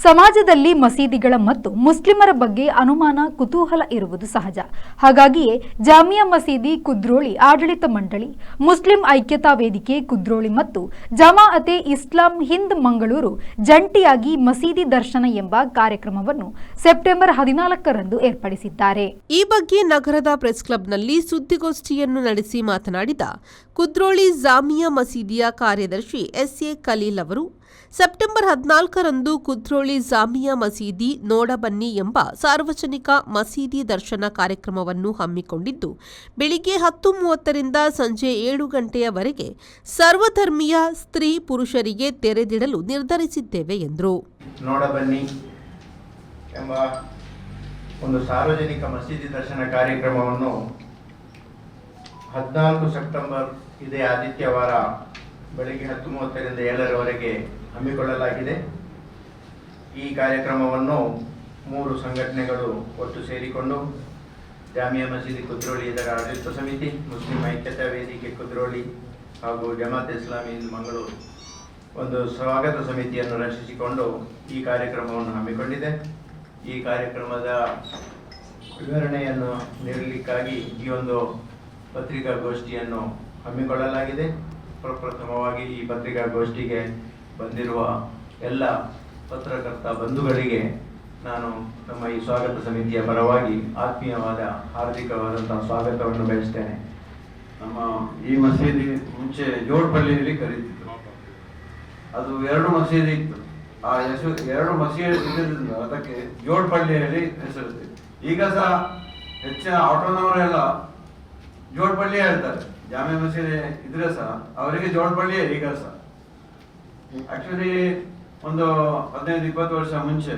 ಸಮಾಜದಲ್ಲಿ ಮಸೀದಿಗಳ ಮತ್ತು ಮುಸ್ಲಿಮರ ಬಗ್ಗೆ ಅನುಮಾನ ಕುತೂಹಲ ಇರುವುದು ಸಹಜ. ಹಾಗಾಗಿಯೇ ಜಾಮಿಯಾ ಮಸೀದಿ ಕುದ್ರೋಳಿ ಆಡಳಿತ ಮಂಡಳಿ, ಮುಸ್ಲಿಂ ಐಕ್ಯತಾ ವೇದಿಕೆ ಕುದ್ರೋಳಿ ಮತ್ತು ಜಮಾಅತೆ ಇಸ್ಲಾಂ ಹಿಂದ್ ಮಂಗಳೂರು ಜಂಟಿಯಾಗಿ ಮಸೀದಿ ದರ್ಶನ ಎಂಬ ಕಾರ್ಯಕ್ರಮವನ್ನು ಸೆಪ್ಟೆಂಬರ್ 14ರಂದು ಏರ್ಪಡಿಸಿದ್ದಾರೆ. ಈ ಬಗ್ಗೆ ನಗರದ ಪ್ರೆಸ್ ಕ್ಲಬ್ನಲ್ಲಿ ಸುದ್ದಿಗೋಷ್ಠಿಯನ್ನು ನಡೆಸಿ ಮಾತನಾಡಿದ ಕುದ್ರೋಳಿ ಜಾಮಿಯಾ ಮಸೀದಿಯ ಕಾರ್ಯದರ್ಶಿ ಎಸ್ಎ ಖಲೀಲ್ ಅವರು, ಸೆಪ್ಟೆಂಬರ್ 14ರಂದು ಕುದ್ರೋಳಿ ಜಾಮಿಯಾ ಮಸೀದಿ ನೋಡಬನ್ನಿ ಎಂಬ ಸಾರ್ವಜನಿಕ ಮಸೀದಿ ದರ್ಶನ ಕಾರ್ಯಕ್ರಮವನ್ನು ಹಮ್ಮಿಕೊಂಡಿದ್ದು, ಬೆಳಿಗ್ಗೆ 10:30ರಿಂದ ಸಂಜೆ 7 ಗಂಟೆಯವರೆಗೆ ಸರ್ವಧರ್ಮೀಯ ಸ್ತ್ರೀ ಪುರುಷರಿಗೆ ತೆರೆದಿಡಲು ನಿರ್ಧರಿಸಿದ್ದೇವೆ ಎಂದರು. ನೋಡಬನ್ನಿ ಎಂಬ ಒಂದು ಸಾರ್ವಜನಿಕ ಮಸೀದಿ ದರ್ಶನ ಕಾರ್ಯಕ್ರಮವನ್ನು 14 ಸೆಪ್ಟೆಂಬರ್ ಇದೇ ಆದಿತ್ಯವಾರ ಬೆಳಗ್ಗೆ 10:30ರಿಂದ 7ರವರೆಗೆ ಹಮ್ಮಿಕೊಳ್ಳಲಾಗಿದೆ. ಈ ಕಾರ್ಯಕ್ರಮವನ್ನು 3 ಸಂಘಟನೆಗಳು ಒಟ್ಟು ಸೇರಿಕೊಂಡು ಜಾಮಿಯಾ ಮಸೀದಿ ಕುದ್ರೋಳಿ ಇದರ ಆಡಳಿತ ಸಮಿತಿ, ಮುಸ್ಲಿಂ ಐಕ್ಯತಾ ವೇದಿಕೆ ಕುದ್ರೋಳಿ ಹಾಗೂ ಜಮಾತ್ ಇಸ್ಲಾಮಿ ಹಿಂದ್ ಮಂಗಳೂರು ಒಂದು ಸ್ವಾಗತ ಸಮಿತಿಯನ್ನು ರಚಿಸಿಕೊಂಡು ಈ ಕಾರ್ಯಕ್ರಮವನ್ನು ಹಮ್ಮಿಕೊಂಡಿದೆ. ಈ ಕಾರ್ಯಕ್ರಮದ ವಿವರಣೆಯನ್ನು ನೀಡಲಿಕ್ಕಾಗಿ ಈ ಒಂದು ಪತ್ರಿಕಾಗೋಷ್ಠಿಯನ್ನು ಹಮ್ಮಿಕೊಳ್ಳಲಾಗಿದೆ. ಪ್ರಪ್ರಥಮವಾಗಿ ಈ ಪತ್ರಿಕಾಗೋಷ್ಠಿಗೆ ಬಂದಿರುವ ಎಲ್ಲ ಪತ್ರಕರ್ತ ಬಂಧುಗಳಿಗೆ ನಾನು ನಮ್ಮ ಈ ಸ್ವಾಗತ ಸಮಿತಿಯ ಪರವಾಗಿ ಆತ್ಮೀಯವಾದ ಹಾರ್ದಿಕವಾದಂತಹ ಸ್ವಾಗತವನ್ನು ಬಯಸ್ತೇನೆ. ನಮ್ಮ ಈ ಮಸೀದಿ ಮುಂಚೆ ಜೋಡ್ಪಳ್ಳಿಯಲ್ಲಿ ಕರೀತಿದ್ರು. ಅದು 2 ಮಸೀದಿ ಇತ್ತು. ಆ ಹೆಸರು 2 ಮಸೀದಿ ಇದ್ದರಿಂದ ಅದಕ್ಕೆ ಜೋಡ್ಪಳ್ಳಿಯಲ್ಲಿ ಹೆಸರಿದೆ. ಈಗ ಸಹ ಹೆಚ್ಚಿನ ಆಟೋನವರೆಲ್ಲ ಜೋಡ್ಪಳ್ಳಿ ಹೇಳ್ತಾರೆ. ಜಾಮಿಯಾ ಮಸೀದಿ ಇದ್ರೆ ಸಹ ಅವರಿಗೆ ಜೋಡ್ಪಳ್ಳಿಯೇ ಈಗ ಸಹ. ಆಕ್ಚುಲಿ ಒಂದು 15-20 ವರ್ಷ ಮುಂಚೆ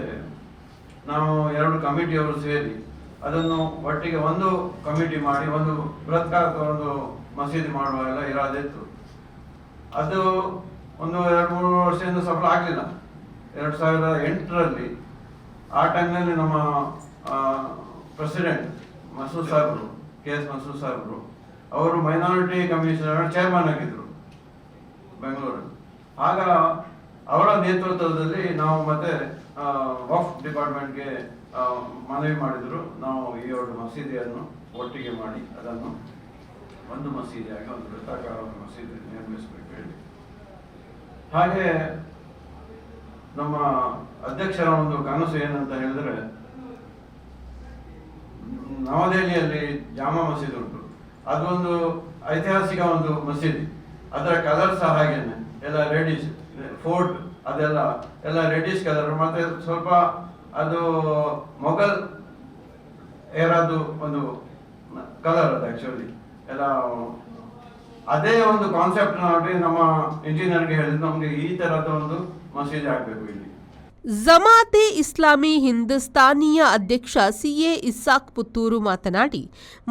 ನಾವು 2 ಕಮಿಟಿಯವರು ಸೇರಿ ಅದನ್ನು ಒಟ್ಟಿಗೆ ಒಂದು ಕಮಿಟಿ ಮಾಡಿ ಒಂದು ಬೃಹತ್ಕಾರದ ಒಂದು ಮಸೀದಿ ಮಾಡುವ ಎಲ್ಲ ಇರಾದೆ ಇತ್ತು. ಅದು ಒಂದು 2-3 ವರ್ಷದಿಂದ ಸಫಲ ಆಗಲಿಲ್ಲ. 2008ರಲ್ಲಿ ಆ ಟೈಮ್ನಲ್ಲಿ ನಮ್ಮ ಪ್ರೆಸಿಡೆಂಟ್ ಮಸೂದ್ ಸಾಹೇಬರು, KS ಮಸೂದ್ ಸಾಹೇಬರು, ಅವರು ಮೈನಾರಿಟಿ ಕಮಿಷನರ್ ಚೇರ್ಮನ್ ಆಗಿದ್ರು ಬೆಂಗಳೂರಲ್ಲಿ. ಆಗ ಅವರ ನೇತೃತ್ವದಲ್ಲಿ ನಾವು ಮತ್ತೆ ವಕ್ಫ್ ಡಿಪಾರ್ಟ್ಮೆಂಟ್ಗೆ ಮನವಿ ಮಾಡಿದ್ರು. ನಾವು ಈ 2 ಮಸೀದಿಯನ್ನು ಒಟ್ಟಿಗೆ ಮಾಡಿ ಅದನ್ನು ಒಂದು ಮಸೀದಿಯಾಗಿ ಒಂದು ವೃತ್ತಾಕಾರದ ಮಸೀದಿ ನಿರ್ಮಿಸಬೇಕು ಹೇಳಿ. ಹಾಗೆ ನಮ್ಮ ಅಧ್ಯಕ್ಷರ ಒಂದು ಕನಸು ಏನಂತ ಹೇಳಿದ್ರೆ, ನವದೆಹಲಿಯಲ್ಲಿ ಜಾಮಾ ಮಸೀದಿ ಉಂಟು. ಅದೊಂದು ಐತಿಹಾಸಿಕ ಒಂದು ಮಸೀದಿ. ಅದರ ಕಲರ್ ಸಹ ಹಾಗೇನೆ, ಎಲ್ಲ ರೆಡಿಶ್, ಫೋರ್ಟ್ ಅದೆಲ್ಲ ರೆಡಿಶ್ ಕಲರ್, ಮತ್ತೆ ಸ್ವಲ್ಪ ಅದು ಮೊಘಲ್ ಏರಾದು ಒಂದು ಕಲರ್ ಅದು ಆಕ್ಚುಲಿ ಎಲ್ಲ. ಅದೇ ಒಂದು ಕಾನ್ಸೆಪ್ಟ್ ನೋಡಿ ನಮ್ಮ ಇಂಜಿನಿಯರ್ಗೆ ಹೇಳಿದ್ರು, ನಮ್ಗೆ ಈ ತರದ ಒಂದು ಮಸೀದಿ ಆಗ್ಬೇಕು ಇಲ್ಲಿ. ಜಮಾತೆ ಇಸ್ಲಾಮಿ ಹಿಂದ್ ಸ್ಥಾನೀಯ ಅಧ್ಯಕ್ಷ ಸಿಎ ಇಸ್ಸಾಕ್ ಪುತ್ತೂರು ಮಾತನಾಡಿ,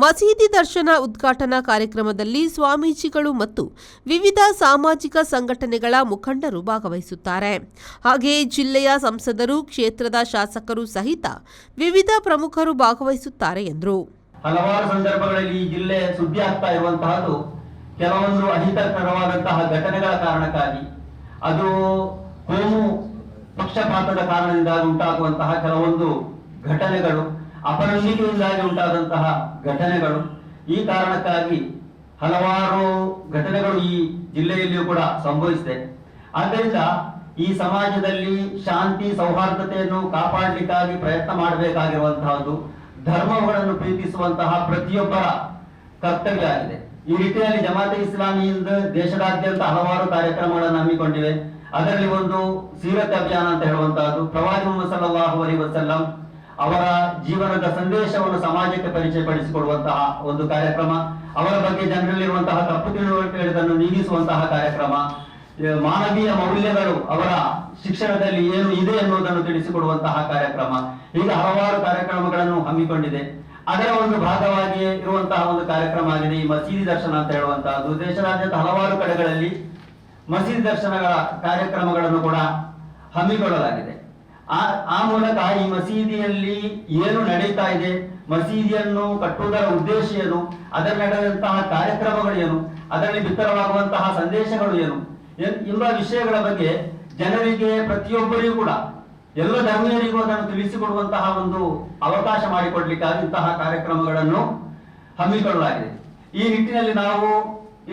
ಮಸೀದಿ ದರ್ಶನ ಉದ್ಘಾಟನಾ ಕಾರ್ಯಕ್ರಮದಲ್ಲಿ ಸ್ವಾಮೀಜಿಗಳು ಮತ್ತು ವಿವಿಧ ಸಾಮಾಜಿಕ ಸಂಘಟನೆಗಳ ಮುಖಂಡರು ಭಾಗವಹಿಸುತ್ತಾರೆ. ಹಾಗೆಯೇ ಜಿಲ್ಲೆಯ ಸಂಸದರು, ಕ್ಷೇತ್ರದ ಶಾಸಕರು ಸಹಿತ ವಿವಿಧ ಪ್ರಮುಖರು ಭಾಗವಹಿಸುತ್ತಾರೆ ಎಂದರು. ಹಲವಾರು ಸಂದರ್ಭಗಳಲ್ಲಿ ಈ ಜಿಲ್ಲೆ ಸುದ್ದಿ ಆಗ್ತಾ ಇರುವಂತಹದ್ದು ಕೆಲವೊಂದು ಅಹಿತಕರವಾದಂತಹ ಘಟನೆಗಳ ಕಾರಣಕ್ಕಾಗಿ, ಅದು ಕೋಮು ಪಕ್ಷಪಾತದ ಕಾರಣದಿಂದ ಉಂಟಾಗುವಂತಹ ಕೆಲವೊಂದು ಘಟನೆಗಳು, ಅಪನಂಬಿಕೆಯಿಂದಾಗಿ ಉಂಟಾದಂತಹ ಘಟನೆಗಳು, ಈ ಕಾರಣಕ್ಕಾಗಿ ಹಲವಾರು ಘಟನೆಗಳು ಈ ಜಿಲ್ಲೆಯಲ್ಲಿಯೂ ಕೂಡ ಸಂಭವಿಸಿದೆ. ಆದ್ದರಿಂದ ಈ ಸಮಾಜದಲ್ಲಿ ಶಾಂತಿ ಸೌಹಾರ್ದತೆಯನ್ನು ಕಾಪಾಡಲಿಕ್ಕಾಗಿ ಪ್ರಯತ್ನ ಮಾಡಬೇಕಾಗಿರುವಂತಹದ್ದು ಧರ್ಮಗಳನ್ನು ಪ್ರೀತಿಸುವಂತಹ ಪ್ರತಿಯೊಬ್ಬರ ಕರ್ತವ್ಯ ಆಗಿದೆ. ಈ ರೀತಿಯಲ್ಲಿ ಜಮಾತೆ ಇಸ್ಲಾಮಿ ಹಿಂದ್ ದೇಶದಾದ್ಯಂತ ಹಲವಾರು ಕಾರ್ಯಕ್ರಮಗಳನ್ನು ಹಮ್ಮಿಕೊಂಡಿವೆ. ಅದರಲ್ಲಿ ಒಂದು ಸೀರತ್ ಅಭಿಯಾನ ಅಂತ ಹೇಳುವಂತಹದ್ದು, ಪ್ರವಾದಿ ಮುಹಮ್ಮದ್ ಸಲ್ಲಲ್ಲಾಹು ಅಲೈಹಿ ವಸಲ್ಲಂ ಅವರ ಜೀವನದ ಸಂದೇಶವನ್ನು ಸಮಾಜಕ್ಕೆ ಪರಿಚಯ ಪಡಿಸಿಕೊಡುವಂತಹ ಒಂದು ಕಾರ್ಯಕ್ರಮ, ಅವರ ಬಗ್ಗೆ ಜನರಲ್ಲಿರುವಂತಹ ತಪ್ಪು ತಿಳುವಳಿಕೆಗಳನ್ನು ನೀಗಿಸುವಂತಹ ಕಾರ್ಯಕ್ರಮ, ಮಾನವೀಯ ಮೌಲ್ಯಗಳು ಅವರ ಶಿಕ್ಷಣದಲ್ಲಿ ಏನು ಇದೆ ಎನ್ನುವುದನ್ನು ತಿಳಿಸಿಕೊಡುವಂತಹ ಕಾರ್ಯಕ್ರಮ, ಹೀಗೆ ಹಲವಾರು ಕಾರ್ಯಕ್ರಮಗಳನ್ನು ಹಮ್ಮಿಕೊಂಡಿದೆ. ಅದರ ಒಂದು ಭಾಗವಾಗಿ ಇರುವಂತಹ ಒಂದು ಕಾರ್ಯಕ್ರಮ ಆಗಿದೆ ಈ ಮಸೀದಿ ದರ್ಶನ ಅಂತ ಹೇಳುವಂತಹದ್ದು. ದೇಶದಾದ್ಯಂತ ಹಲವಾರು ಕಡೆಗಳಲ್ಲಿ ಮಸೀದಿ ದರ್ಶನಗಳ ಕಾರ್ಯಕ್ರಮಗಳನ್ನು ಕೂಡ ಹಮ್ಮಿಕೊಳ್ಳಲಾಗಿದೆ. ಆ ಮೂಲಕ ಈ ಮಸೀದಿಯಲ್ಲಿ ಏನು ನಡೀತಾ ಇದೆ, ಮಸೀದಿಯನ್ನು ಕಟ್ಟುವುದರ ಉದ್ದೇಶ ಏನು, ಅದರಲ್ಲಿ ನಡೆದಂತಹ ಕಾರ್ಯಕ್ರಮಗಳು ಏನು, ಅದರಲ್ಲಿ ಬಿತ್ತರವಾಗುವಂತಹ ಸಂದೇಶಗಳು ಏನು ಎಂಬ ವಿಷಯಗಳ ಬಗ್ಗೆ ಜನರಿಗೆ ಪ್ರತಿಯೊಬ್ಬರಿಗೂ ಕೂಡ ಎಲ್ಲ ಧರ್ಮೀಯರಿಗೂ ಅದನ್ನು ತಿಳಿಸಿಕೊಡುವಂತಹ ಒಂದು ಅವಕಾಶ ಮಾಡಿಕೊಡ್ಲಿಕ್ಕಾಗಿ ಇಂತಹ ಕಾರ್ಯಕ್ರಮಗಳನ್ನು ಹಮ್ಮಿಕೊಳ್ಳಲಾಗಿದೆ. ಈ ನಿಟ್ಟಿನಲ್ಲಿ ನಾವು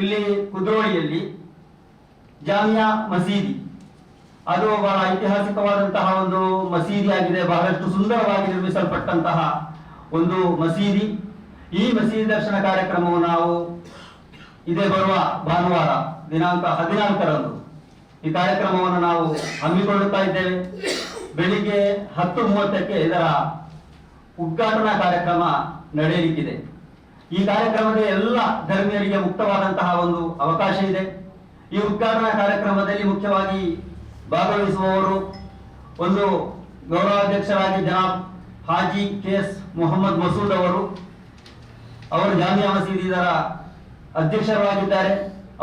ಇಲ್ಲಿ ಕುದ್ರೋಳಿಯಲ್ಲಿ ಜಾಮಿಯಾ ಮಸೀದಿ, ಅದು ಬಹಳ ಐತಿಹಾಸಿಕವಾದಂತಹ ಒಂದು ಮಸೀದಿ ಆಗಿದೆ. ಬಹಳಷ್ಟು ಸುಂದರವಾಗಿ ನಿರ್ಮಿಸಲ್ಪಟ್ಟಂತಹ ಒಂದು ಮಸೀದಿ. ಈ ಮಸೀದಿ ದರ್ಶನ ಕಾರ್ಯಕ್ರಮವು ನಾವು ಇದೇ ಬರುವ ಭಾನುವಾರ ದಿನಾಂಕ 14ರಂದು ಈ ಕಾರ್ಯಕ್ರಮವನ್ನು ನಾವು ಹಮ್ಮಿಕೊಳ್ಳುತ್ತಾ ಇದ್ದೇವೆ. ಬೆಳಿಗ್ಗೆ 10:30ಕ್ಕೆ ಇದರ ಉದ್ಘಾಟನಾ ಕಾರ್ಯಕ್ರಮ ನಡೆಯಲಿಕ್ಕಿದೆ. ಈ ಕಾರ್ಯಕ್ರಮದ ಎಲ್ಲ ಧರ್ಮೀಯರಿಗೆ ಮುಕ್ತವಾದಂತಹ ಒಂದು ಅವಕಾಶ ಇದೆ. ಈ ಉದ್ಘಾಟನಾ ಕಾರ್ಯಕ್ರಮದಲ್ಲಿ ಮುಖ್ಯವಾಗಿ ಭಾಗವಹಿಸುವವರು ಒಂದು ಗೌರವಾಧ್ಯಕ್ಷರಾಗಿ ಜನಾಬ್ ಹಾಜಿ KS ಮೊಹಮ್ಮದ್ ಮಸೂದ್ ಅವರು ಜಾಮಿಯಾ ಮಸೀದಿ ಇದರ ಅಧ್ಯಕ್ಷರಾಗಿದ್ದಾರೆ.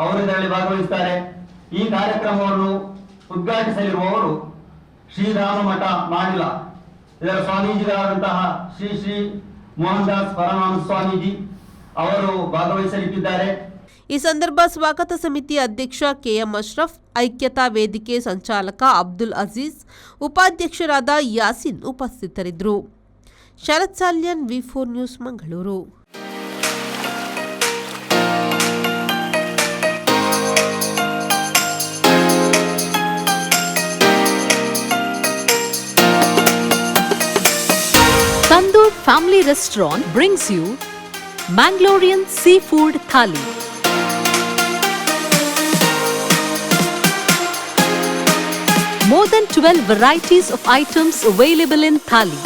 ಅವರು ಇದರಲ್ಲಿ ಭಾಗವಹಿಸುತ್ತಾರೆ. ಈ ಕಾರ್ಯಕ್ರಮವನ್ನು ಉದ್ಘಾಟಿಸಲಿರುವವರು ಶ್ರೀರಾಮ ಮಠ ಮಾಡಿಲ ಇದರ ಸ್ವಾಮೀಜಿಗಳಾದಂತಹ ಶ್ರೀ ಶ್ರೀ ಮೋಹನ್ ದಾಸ್ ಪರಮಹಂಸ ಸ್ವಾಮೀಜಿ ಅವರು ಭಾಗವಹಿಸಲಿಕ್ಕಿದ್ದಾರೆ. ಈ ಸಂದರ್ಭ ಸ್ವಾಗತ ಸಮಿತಿ ಅಧ್ಯಕ್ಷ KM ಅಶ್ರಫ್, ಐಕ್ಯತಾ ವೇದಿಕೆ ಸಂಚಾಲಕ ಅಬ್ದುಲ್ ಅಜೀಜ್, ಉಪಾಧ್ಯಕ್ಷರಾದ ಯಾಸಿನ್ ಉಪಸ್ಥಿತರಿದ್ದರು. Sharath Salian, V4 news, Mangaluru. Tandoor Family Restaurant brings you Mangalorean Seafood Thali. More than 12 varieties of items available in Thali.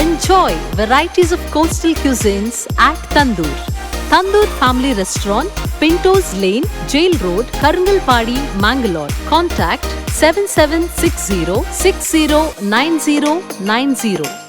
Enjoy varieties of coastal cuisines at Tandoor. Tandoor Family Restaurant, Pintos Lane, Jail Road, Karangalpadi, Mangalore. Contact 7760 609090.